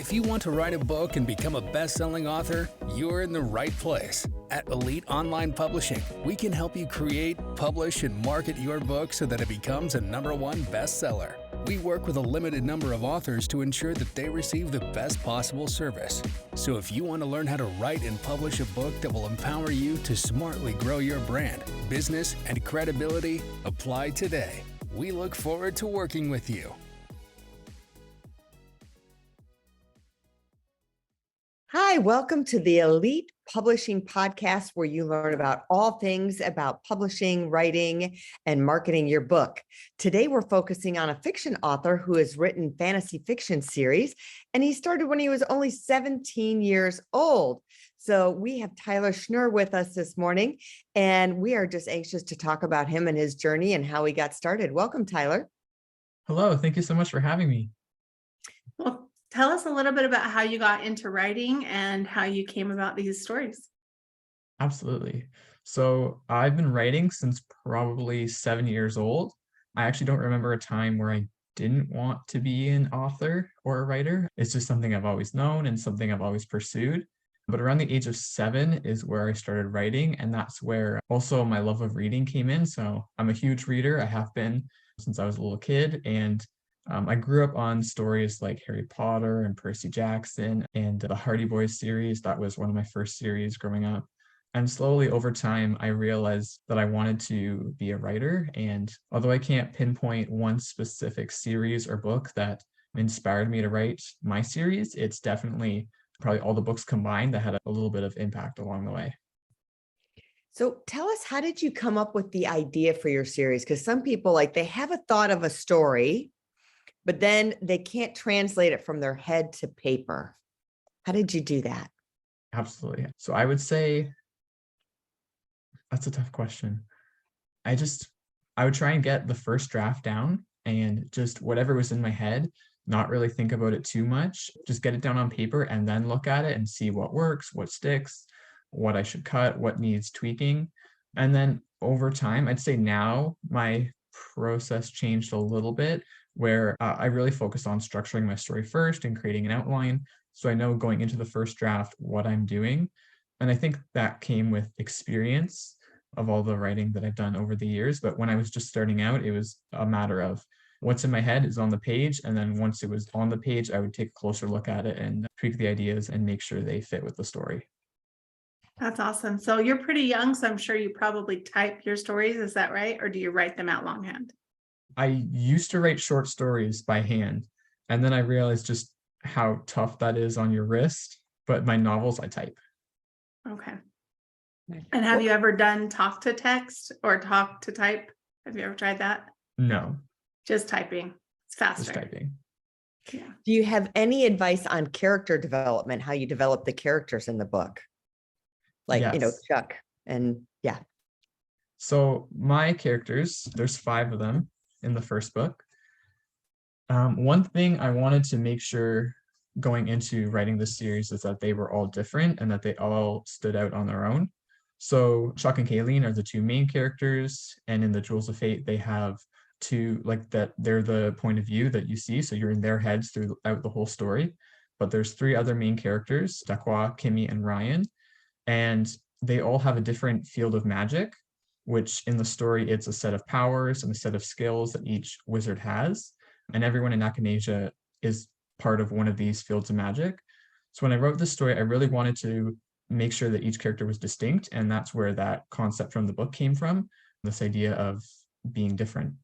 If you want to write a book and become a best-selling author, you're in the right place. At Elite Online Publishing, we can help you create, publish, and market your book so that it becomes a #1 bestseller. We work with a limited number of authors to ensure that they receive the best possible service. So if you want to learn how to write and publish a book that will empower you to smartly grow your brand, business, and credibility, apply today. We look forward to working with you. Hi, welcome to the Elite Publishing Podcast, where you learn about all things about publishing, writing, and marketing your book. Today, we're focusing on a fiction author who has written fantasy fiction series, and he started when he was only 17 years old. So we have Tyler Snure with us this morning, and we are just anxious to talk about him and his journey and how he got started. Welcome, Tyler. Hello, thank you so much for having me. Well, tell us a little bit about how you got into writing and how you came about these stories. Absolutely. So I've been writing since probably 7 years old. I actually don't remember a time where I didn't want to be an author or a writer. It's just something I've always known and something I've always pursued. But around the age of 7 is where I started writing, and that's where also my love of reading came in. So I'm a huge reader. I have been since I was a little kid, and I grew up on stories like Harry Potter and Percy Jackson and the Hardy Boys series. That was one of my first series growing up. And slowly over time, I realized that I wanted to be a writer. And although I can't pinpoint one specific series or book that inspired me to write my series, it's definitely probably all the books combined that had a little bit of impact along the way. So tell us, how did you come up with the idea for your series? Because some people, they have a thought of a story, but then they can't translate it from their head to paper. How did you do that? Absolutely. So I would say that's a tough question. I would try and get the first draft down and just whatever was in my head, not really think about it too much, just get it down on paper and then look at it and see what works, what sticks, what I should cut, what needs tweaking. And then over time, I'd say now my process changed a little bit, where I really focus on structuring my story first and creating an outline. So I know going into the first draft what I'm doing. And I think that came with experience of all the writing that I've done over the years. But when I was just starting out, it was a matter of what's in my head is on the page. And then once it was on the page, I would take a closer look at it and tweak the ideas and make sure they fit with the story. That's awesome. So you're pretty young, so I'm sure you probably type your stories. Is that right? Or do you write them out longhand? I used to write short stories by hand, and then I realized just how tough that is on your wrist, but my novels I type. Okay. And have you ever done talk to text or talk to type? Have you ever tried that? No. Just typing. It's faster. Just typing. Yeah. Do you have any advice on character development, how you develop the characters in the book? Yes. Chuck and yeah. So my characters, there's 5 of them in the first book. One thing I wanted to make sure going into writing this series is that they were all different and that they all stood out on their own. So Chuck and Kayleen are the 2 main characters, and in the Jewels of Fate, they have 2, that they're the point of view that you see. So you're in their heads throughout the whole story. But there's 3 other main characters, Dakwa, Kimmy, and Ryan. And they all have a different field of magic, which in the story, it's a set of powers and a set of skills that each wizard has. And everyone in Echinacea is part of one of these fields of magic. So when I wrote this story, I really wanted to make sure that each character was distinct. And that's where that concept from the book came from, this idea of being different.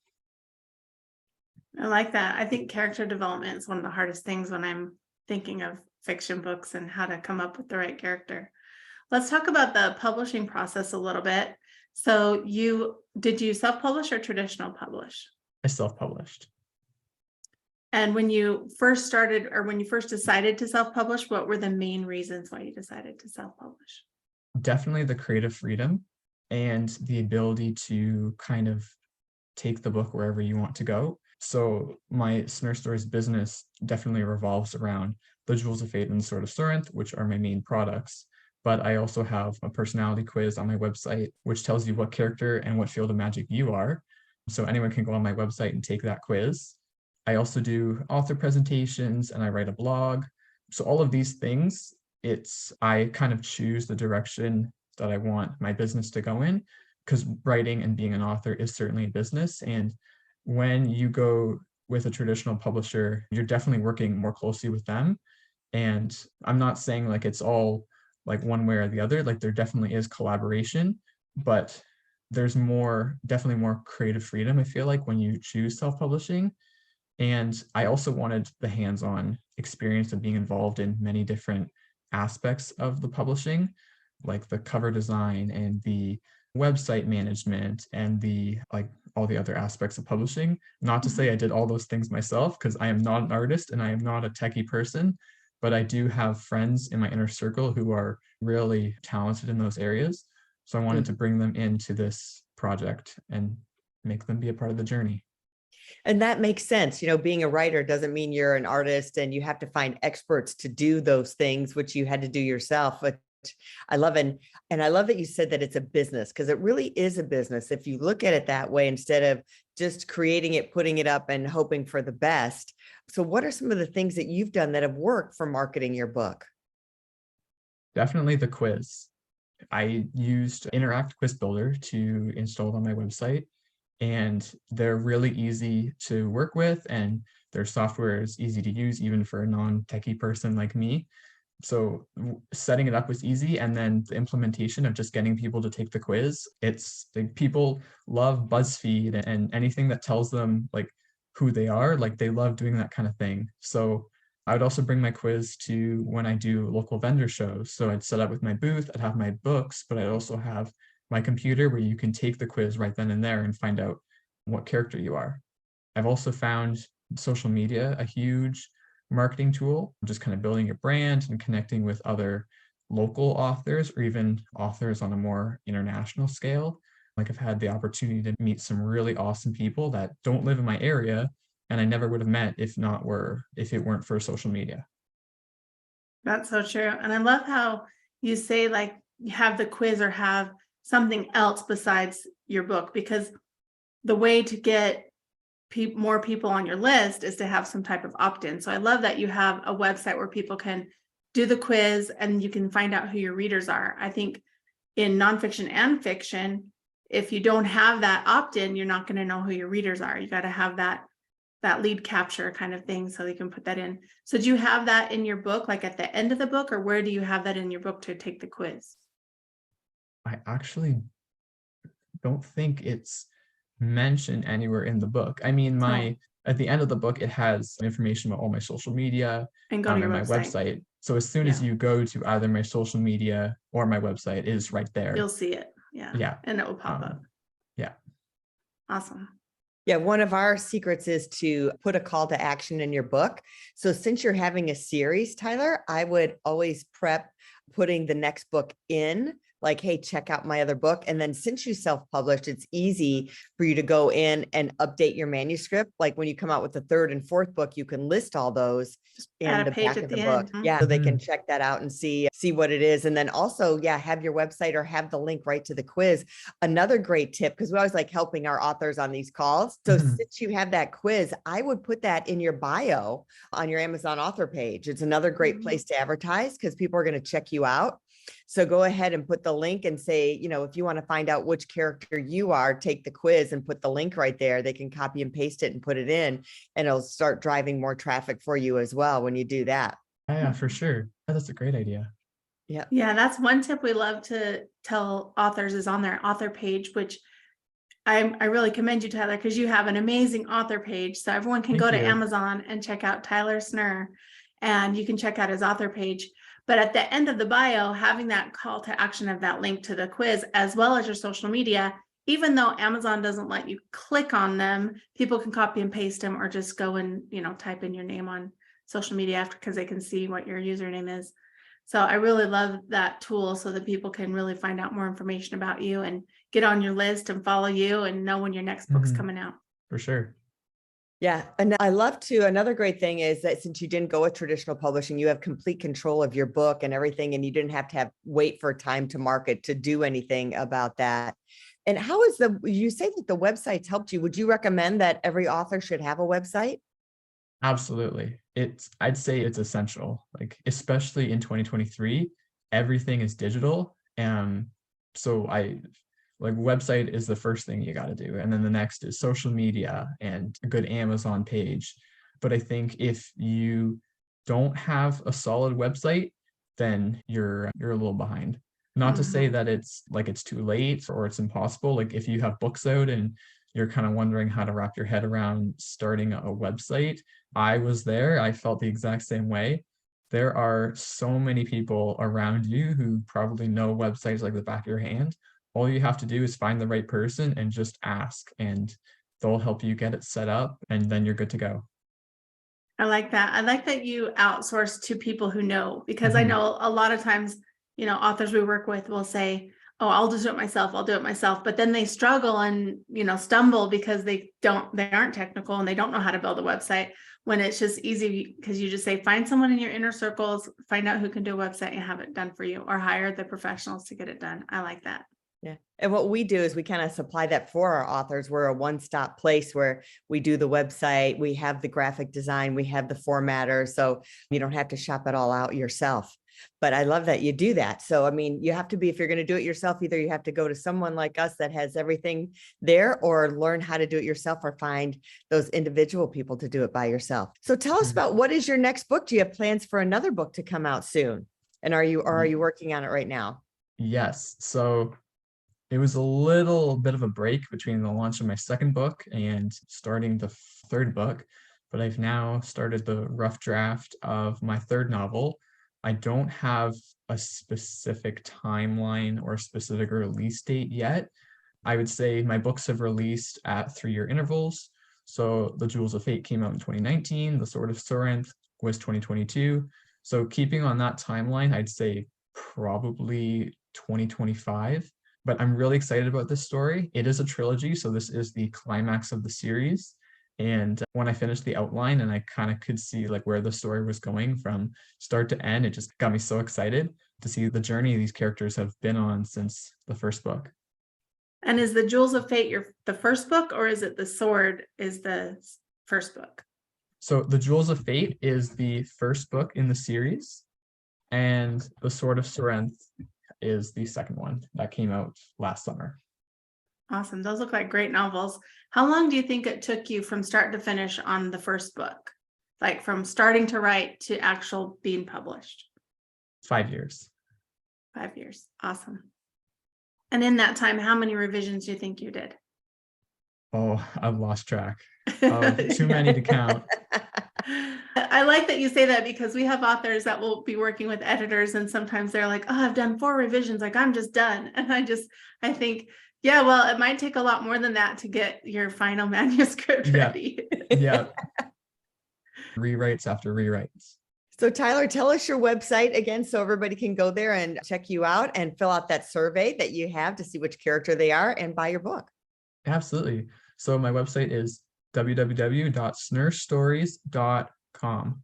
I like that. I think character development is one of the hardest things when I'm thinking of fiction books and how to come up with the right character. Let's talk about the publishing process a little bit. So did you self-publish or traditional publish? I self-published. And when you first started, or when you first decided to self-publish, what were the main reasons why you decided to self-publish? Definitely the creative freedom and the ability to kind of take the book wherever you want to go. So my Snure Stories business definitely revolves around the Jewels of Fate and the Sword of Sorinth, which are my main products. But I also have a personality quiz on my website, which tells you what character and what field of magic you are. So anyone can go on my website and take that quiz. I also do author presentations and I write a blog. So all of these things, I kind of choose the direction that I want my business to go in, because writing and being an author is certainly a business. And when you go with a traditional publisher, you're definitely working more closely with them. And I'm not saying like it's all like one way or the other, like there definitely is collaboration, but there's definitely more creative freedom, I feel like, when you choose self-publishing. And I also wanted the hands-on experience of being involved in many different aspects of the publishing, like the cover design and the website management and the like all the other aspects of publishing. Not to say I did all those things myself, because I am not an artist and I am not a techie person, but I do have friends in my inner circle who are really talented in those areas. So I wanted to bring them into this project and make them be a part of the journey. And that makes sense. You know, being a writer doesn't mean you're an artist and you have to find experts to do those things, which you had to do yourself. But I love it. And I love that you said that it's a business, because it really is a business. If you look at it that way, instead of just creating it, putting it up and hoping for the best. So what are some of the things that you've done that have worked for marketing your book? Definitely the quiz. I used Interact Quiz Builder to install it on my website, and they're really easy to work with, and their software is easy to use even for a non-techie person like me. So setting it up was easy, and then the implementation of just getting people to take the quiz, it's like people love BuzzFeed and anything that tells them like who they are, like they love doing that kind of thing. So I would also bring my quiz to when I do local vendor shows. So I'd set up with my booth, I'd have my books, but I'd also have my computer where you can take the quiz right then and there and find out what character you are. I've also found social media a huge marketing tool, just kind of building your brand and connecting with other local authors or even authors on a more international scale. Like I've had the opportunity to meet some really awesome people that don't live in my area, and I never would have met if it weren't for social media. That's so true. And I love how you say like you have the quiz or have something else besides your book, because the way to get more people on your list is to have some type of opt-in. So I love that you have a website where people can do the quiz and you can find out who your readers are. I think in nonfiction and fiction, if you don't have that opt-in, you're not going to know who your readers are. You got to have that lead capture kind of thing so you can put that in. So do you have that in your book, like at the end of the book, or where do you have that in your book to take the quiz? I actually don't think it's mentioned anywhere in the book. I mean, at the end of the book, it has information about all my social media and go to your and my website. So as soon as you go to either my social media or my website, it is right there. You'll see it. Yeah. And it will pop up. Yeah. Awesome. Yeah, one of our secrets is to put a call to action in your book. So since you're having a series, Tyler, I would always prep putting the next book in, like, hey, check out my other book. And then since you self-published, it's easy for you to go in and update your manuscript. Like when you come out with the third and fourth book, you can list all those in the back of the book. Yeah, so they can check that out and see what it is. And then also, yeah, have your website or have the link right to the quiz. Another great tip, because we always like helping our authors on these calls. So since you have that quiz, I would put that in your bio on your Amazon author page. It's another great place to advertise because people are going to check you out. So go ahead and put the link and say, you know, if you want to find out which character you are, take the quiz and put the link right there. They can copy and paste it and put it in, and it'll start driving more traffic for you as well when you do that. Yeah, for sure. That's a great idea. Yeah. Yeah, that's one tip we love to tell authors is on their author page, which I really commend you, Tyler, because you have an amazing author page. So everyone can go to Amazon and check out Tyler Snure, and you can check out his author page. But at the end of the bio, having that call to action of that link to the quiz, as well as your social media, even though Amazon doesn't let you click on them, people can copy and paste them or just go and, you know, type in your name on social media after, because they can see what your username is. So I really love that tool so that people can really find out more information about you and get on your list and follow you and know when your next book's coming out. For sure. Yeah. And I love to, another great thing is that since you didn't go with traditional publishing, you have complete control of your book and everything, and you didn't have to wait for time to market to do anything about that. And how is you say that the websites helped you? Would you recommend that every author should have a website? Absolutely. I'd say it's essential, like especially in 2023, everything is digital. So like website is the first thing you got to do. And then the next is social media and a good Amazon page. But I think if you don't have a solid website, then you're a little behind. Not to say that it's too late or it's impossible. Like if you have books out and you're kind of wondering how to wrap your head around starting a website, I was there. I felt the exact same way. There are so many people around you who probably know websites like the back of your hand. All you have to do is find the right person and just ask, and they'll help you get it set up, and then you're good to go. I like that. I like that you outsource to people who know, because I know a lot of times, authors we work with will say, oh, I'll just do it myself. I'll do it myself. But then they struggle and, stumble because they aren't technical and they don't know how to build a website, when it's just easy because you just say, find someone in your inner circles, find out who can do a website and have it done for you, or hire the professionals to get it done. I like that. Yeah. And what we do is we kind of supply that for our authors. We're a one-stop place where we do the website, we have the graphic design, we have the formatter. So you don't have to shop it all out yourself. But I love that you do that. So, I mean, you have to be, if you're going to do it yourself, either you have to go to someone like us that has everything there, or learn how to do it yourself, or find those individual people to do it by yourself. So tell us about, what is your next book? Do you have plans for another book to come out soon? And are you working on it right now? Yes. So it was a little bit of a break between the launch of my second book and starting the third book, but I've now started the rough draft of my third novel. I don't have a specific timeline or a specific release date yet. I would say my books have released at 3-year intervals. So The Jewels of Fate came out in 2019, The Sword of Sorenth was 2022. So keeping on that timeline, I'd say probably 2025. But I'm really excited about this story. It is a trilogy, so this is the climax of the series. And when I finished the outline and I kind of could see like where the story was going from start to end, it just got me so excited to see the journey these characters have been on since the first book. And is The Jewels of Fate the first book, or is it The Sword is the first book? So The Jewels of Fate is the first book in the series, and The Sword of Sorenth is the second one that came out last summer. Awesome. Those look like great novels. How long do you think it took you from start to finish on the first book? Like from starting to write to actual being published? 5 years. 5 years. Awesome. And in that time, how many revisions do you think you did? Oh, I've lost track. Too many to count. I like that you say that, because we have authors that will be working with editors and sometimes they're like, oh, I've done 4 revisions, like I'm just done. And I think, yeah, well, it might take a lot more than that to get your final manuscript ready. Yeah. Rewrites after rewrites. So Tyler, tell us your website again so everybody can go there and check you out and fill out that survey that you have to see which character they are and buy your book. Absolutely. So my website is www.snurestories.com.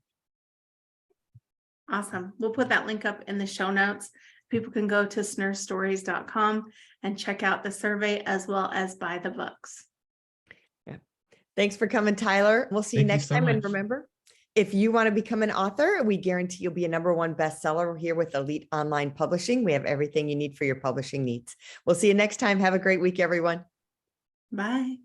Awesome. We'll put that link up in the show notes. People can go to snurestories.com and check out the survey as well as buy the books. Yeah. Thanks for coming, Tyler. We'll see you next time. And remember, if you want to become an author, we guarantee you'll be a #1 bestseller here with Elite Online Publishing. We have everything you need for your publishing needs. We'll see you next time. Have a great week, everyone. Bye.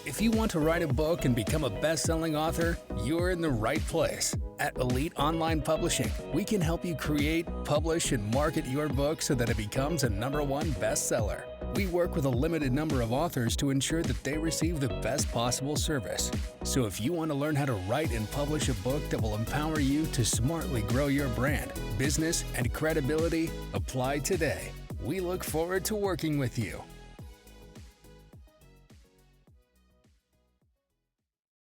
If you want to write a book and become a best-selling author, you're in the right place. At Elite Online Publishing, we can help you create, publish, and market your book so that it becomes a #1 bestseller. We work with a limited number of authors to ensure that they receive the best possible service. So if you want to learn how to write and publish a book that will empower you to smartly grow your brand, business, and credibility, apply today. We look forward to working with you.